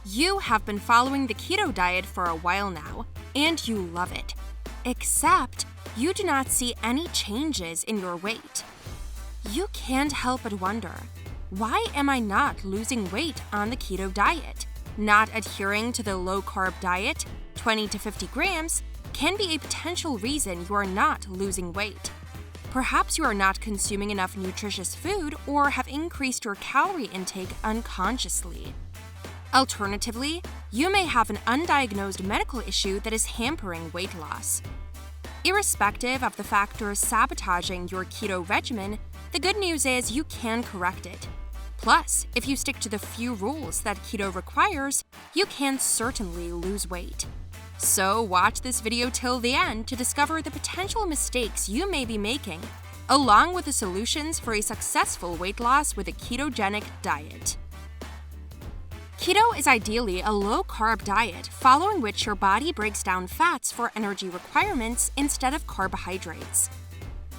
You have been following the keto diet for a while now, and you love it. Except you do not see any changes in your weight. You can't help but wonder, why am I not losing weight on the keto diet? Not adhering to the low-carb diet, 20 to 50 grams, can be a potential reason you are not losing weight. Perhaps you are not consuming enough nutritious food or have increased your calorie intake unconsciously. Alternatively, you may have an undiagnosed medical issue that is hampering weight loss. Irrespective of the factors sabotaging your keto regimen, the good news is you can correct it. Plus, if you stick to the few rules that keto requires, you can certainly lose weight. So watch this video till the end to discover the potential mistakes you may be making, along with the solutions for a successful weight loss with a ketogenic diet. Keto is ideally a low-carb diet following which your body breaks down fats for energy requirements instead of carbohydrates.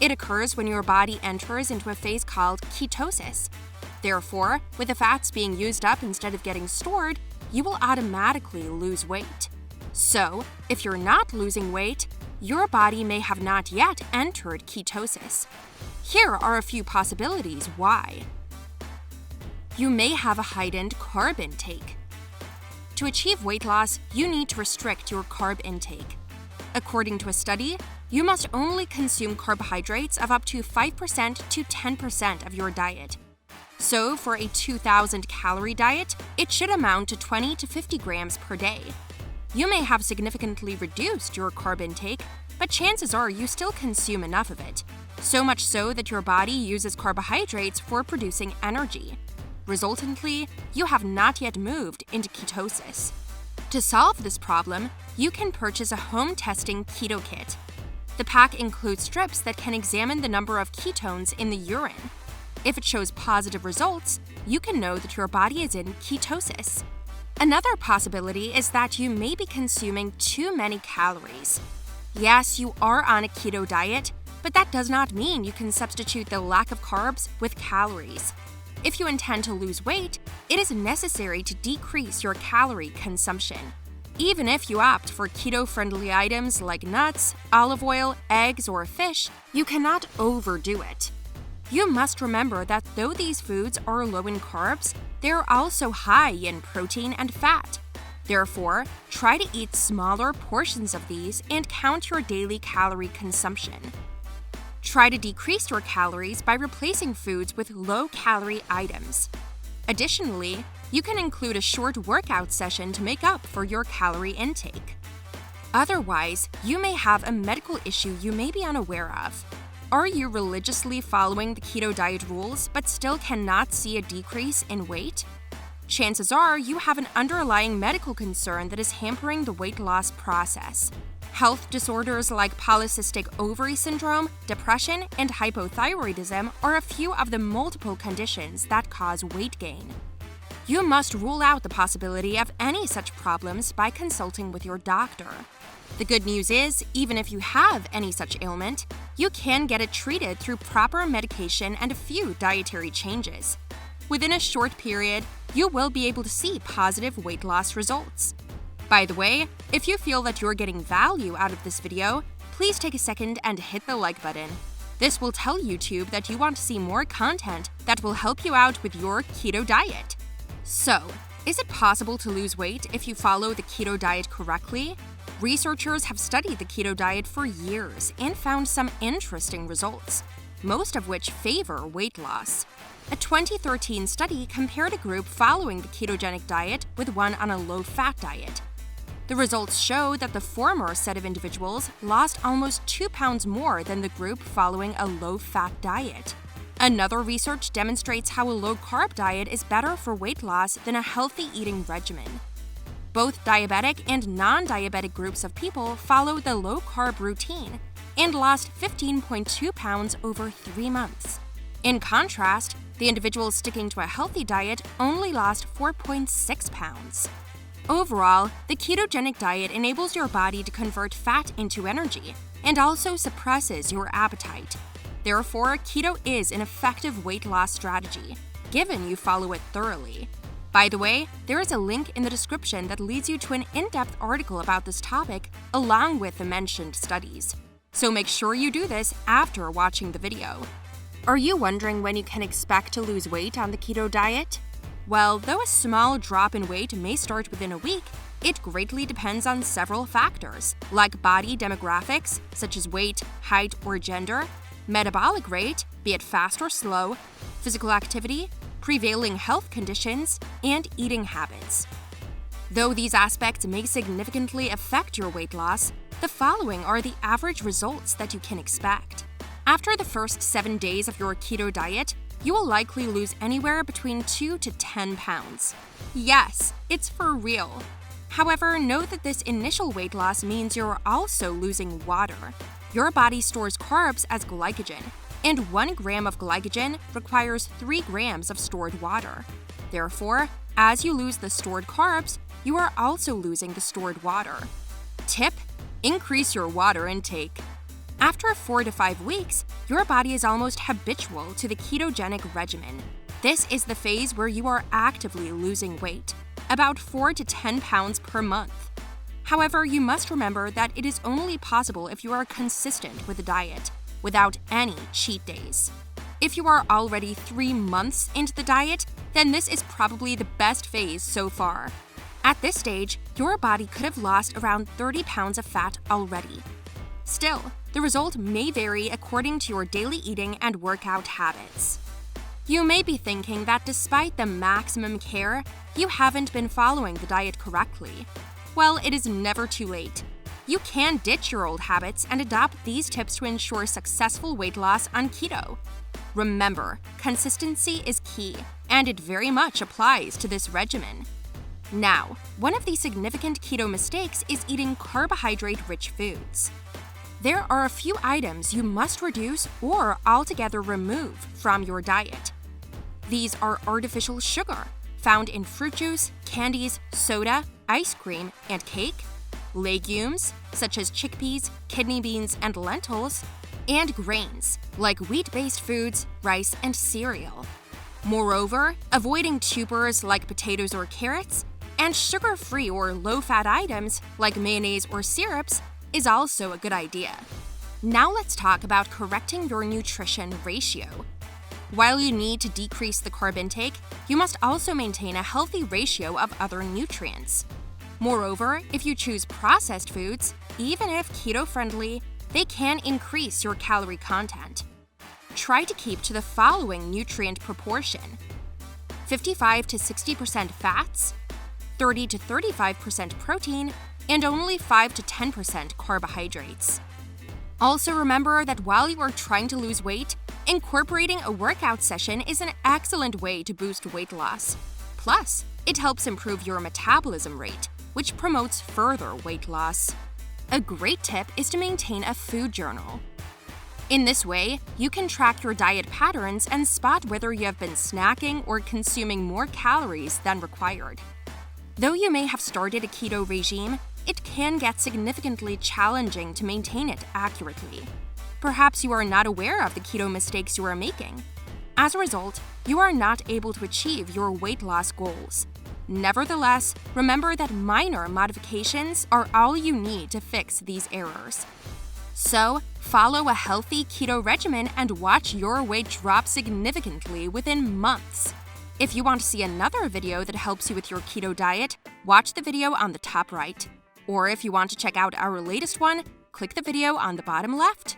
It occurs when your body enters into a phase called ketosis. Therefore, with the fats being used up instead of getting stored, you will automatically lose weight. So, if you're not losing weight, your body may have not yet entered ketosis. Here are a few possibilities why. You may have a heightened carb intake. To achieve weight loss, you need to restrict your carb intake. According to a study, you must only consume carbohydrates of up to 5% to 10% of your diet. So, for a 2,000 calorie diet, it should amount to 20 to 50 grams per day. You may have significantly reduced your carb intake, but chances are you still consume enough of it, so much so that your body uses carbohydrates for producing energy. Resultantly, you have not yet moved into ketosis. To solve this problem, you can purchase a home-testing keto kit. The pack includes strips that can examine the number of ketones in the urine. If it shows positive results, you can know that your body is in ketosis. Another possibility is that you may be consuming too many calories. Yes, you are on a keto diet, but that does not mean you can substitute the lack of carbs with calories. If you intend to lose weight, it is necessary to decrease your calorie consumption. Even if you opt for keto-friendly items like nuts, olive oil, eggs, or fish, you cannot overdo it. You must remember that though these foods are low in carbs, they are also high in protein and fat. Therefore, try to eat smaller portions of these and count your daily calorie consumption. Try to decrease your calories by replacing foods with low-calorie items. Additionally, you can include a short workout session to make up for your calorie intake. Otherwise, you may have a medical issue you may be unaware of. Are you religiously following the keto diet rules but still cannot see a decrease in weight? Chances are you have an underlying medical concern that is hampering the weight loss process. Health disorders like polycystic ovary syndrome, depression, and hypothyroidism are a few of the multiple conditions that cause weight gain. You must rule out the possibility of any such problems by consulting with your doctor. The good news is, even if you have any such ailment, you can get it treated through proper medication and a few dietary changes. Within a short period, you will be able to see positive weight loss results. By the way, if you feel that you're getting value out of this video, please take a second and hit the like button. This will tell YouTube that you want to see more content that will help you out with your keto diet. So, is it possible to lose weight if you follow the keto diet correctly? Researchers have studied the keto diet for years and found some interesting results, most of which favor weight loss. A 2013 study compared a group following the ketogenic diet with one on a low-fat diet. The results show that the former set of individuals lost almost 2 pounds more than the group following a low-fat diet. Another research demonstrates how a low-carb diet is better for weight loss than a healthy eating regimen. Both diabetic and non-diabetic groups of people follow the low-carb routine and lost 15.2 pounds over 3 months. In contrast, the individuals sticking to a healthy diet only lost 4.6 pounds. Overall, the ketogenic diet enables your body to convert fat into energy and also suppresses your appetite. Therefore, keto is an effective weight loss strategy, given you follow it thoroughly. By the way, there is a link in the description that leads you to an in-depth article about this topic along with the mentioned studies. So make sure you do this after watching the video. Are you wondering when you can expect to lose weight on the keto diet? Well, though a small drop in weight may start within a week, it greatly depends on several factors, like body demographics, such as weight, height, or gender, metabolic rate, be it fast or slow, physical activity, prevailing health conditions, and eating habits. Though these aspects may significantly affect your weight loss, the following are the average results that you can expect. After the first 7 days of your keto diet, you will likely lose anywhere between 2 to 10 pounds. Yes, it's for real. However, note that this initial weight loss means you're also losing water. Your body stores carbs as glycogen, and 1 gram of glycogen requires 3 grams of stored water. Therefore, as you lose the stored carbs, you are also losing the stored water. Tip: increase your water intake. After 4 to 5 weeks, your body is almost habitual to the ketogenic regimen. This is the phase where you are actively losing weight, about 4 to 10 pounds per month. However, you must remember that it is only possible if you are consistent with the diet, without any cheat days. If you are already 3 months into the diet, then this is probably the best phase so far. At this stage, your body could have lost around 30 pounds of fat already. Still, the result may vary according to your daily eating and workout habits. You may be thinking that despite the maximum care, you haven't been following the diet correctly. Well, it is never too late. You can ditch your old habits and adopt these tips to ensure successful weight loss on keto. Remember, consistency is key, and it very much applies to this regimen. Now, one of the significant keto mistakes is eating carbohydrate-rich foods. There are a few items you must reduce or altogether remove from your diet. These are artificial sugar, found in fruit juice, candies, soda, ice cream, and cake, legumes, such as chickpeas, kidney beans, and lentils, and grains, like wheat-based foods, rice, and cereal. Moreover, avoiding tubers like potatoes or carrots, and sugar-free or low-fat items like mayonnaise or syrups is also a good idea. Now let's talk about correcting your nutrition ratio. While you need to decrease the carb intake, you must also maintain a healthy ratio of other nutrients. Moreover, if you choose processed foods, even if keto-friendly, they can increase your calorie content. Try to keep to the following nutrient proportion: 55 to 60% fats, 30 to 35% protein, and only 5 to 10% carbohydrates. Also remember that while you are trying to lose weight, incorporating a workout session is an excellent way to boost weight loss. Plus, it helps improve your metabolism rate, which promotes further weight loss. A great tip is to maintain a food journal. In this way, you can track your diet patterns and spot whether you have been snacking or consuming more calories than required. Though you may have started a keto regime, it can get significantly challenging to maintain it accurately. Perhaps you are not aware of the keto mistakes you are making. As a result, you are not able to achieve your weight loss goals. Nevertheless, remember that minor modifications are all you need to fix these errors. So, follow a healthy keto regimen and watch your weight drop significantly within months. If you want to see another video that helps you with your keto diet, watch the video on the top right. Or if you want to check out our latest one, click the video on the bottom left.